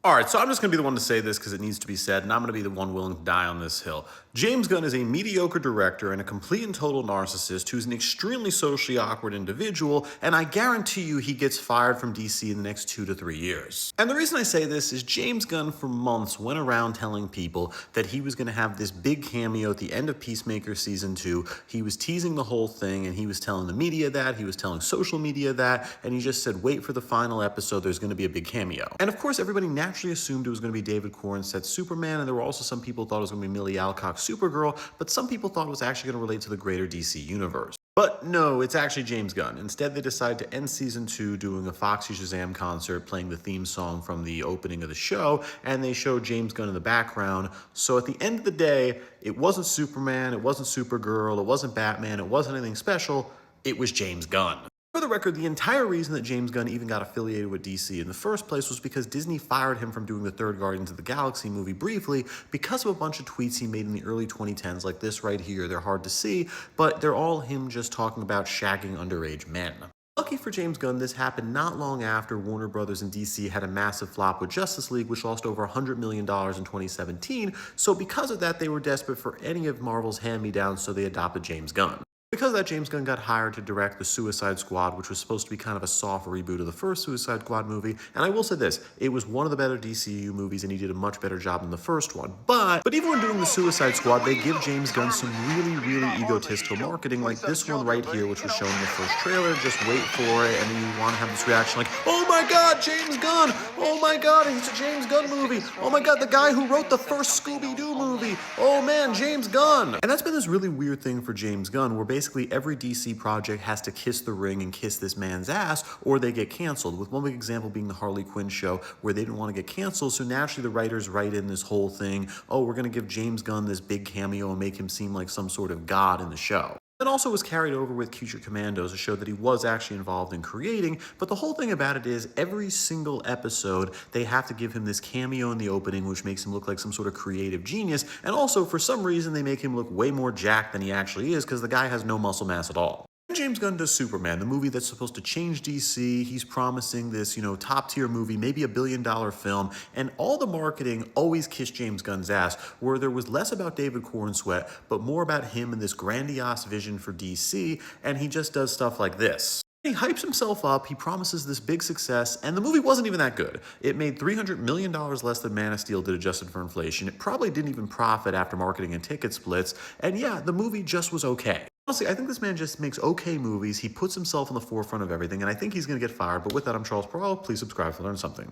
All right, so I'm just going to be the one to say this because it needs to be said, and I'm going to be the one willing to die on this hill. James Gunn is a mediocre director and a complete and total narcissist who's an extremely socially awkward individual, and I guarantee you he gets fired from DC in the next 2 to 3 years. And the reason I say this is James Gunn for months went around telling people that he was going to have this big cameo at the end of Peacemaker Season 2. He was teasing the whole thing, and he was telling the media that, he was telling social media that, and he just said, wait for the final episode, there's going to be a big cameo. And of course, everybody naturally assumed it was going to be David Cornsett's Superman, and there were also some people who thought it was going to be Millie Alcock's Supergirl, but some people thought it was actually going to relate to the greater DC universe. But no, it's actually James Gunn. Instead, they decided to end season 2 doing a Foxy Shazam concert playing the theme song from the opening of the show, and they showed James Gunn in the background. So at the end of the day, it wasn't Superman, it wasn't Supergirl, it wasn't Batman, it wasn't anything special, it was James Gunn. For the record, the entire reason that James Gunn even got affiliated with DC in the first place was because Disney fired him from doing the third Guardians of the Galaxy movie briefly because of a bunch of tweets he made in the early 2010s, like this right here. They're hard to see, but they're all him just talking about shagging underage men. Lucky for James Gunn, this happened not long after Warner Brothers and DC had a massive flop with Justice League, which lost over $100 million in 2017, so because of that, they were desperate for any of Marvel's hand-me-downs, so they adopted James Gunn. Because of that, James Gunn got hired to direct The Suicide Squad, which was supposed to be kind of a soft reboot of the first Suicide Squad movie. And I will say this, it was one of the better DCU movies, and he did a much better job than the first one. But even when doing The Suicide Squad, they give James Gunn some really egotistical marketing, like this one right here, which was shown in the first trailer. Just wait for it, and then you want to have this reaction like, oh my god, James Gunn! Oh my god, it's a James Gunn movie! Oh my god, the guy who wrote the first Scooby-Doo movie! Oh man, James Gunn! And that's been this really weird thing for James Gunn, where basically every DC project has to kiss the ring and kiss this man's ass, or they get canceled, with one big example being the Harley Quinn show, where they didn't want to get canceled, so naturally the writers write in this whole thing, oh, we're going to give James Gunn this big cameo and make him seem like some sort of god in the show. It also was carried over with Future Commandos, a show that he was actually involved in creating, but the whole thing about it is every single episode they have to give him this cameo in the opening, which makes him look like some sort of creative genius, and also for some reason they make him look way more jacked than he actually is because the guy has no muscle mass at all. James Gunn does Superman, the movie that's supposed to change DC. He's promising this, top tier movie, maybe $1 billion film, and all the marketing always kissed James Gunn's ass, where there was less about David Cornsweet, but more about him and this grandiose vision for DC, and he just does stuff like this. He hypes himself up, he promises this big success, and the movie wasn't even that good. It made $300 million less than Man of Steel did adjusted for inflation. It probably didn't even profit after marketing and ticket splits, and yeah, the movie just was okay. Honestly, I think this man just makes okay movies, he puts himself in the forefront of everything, and I think he's going to get fired, but with that, I'm Charles Perrault. Please subscribe to learn something.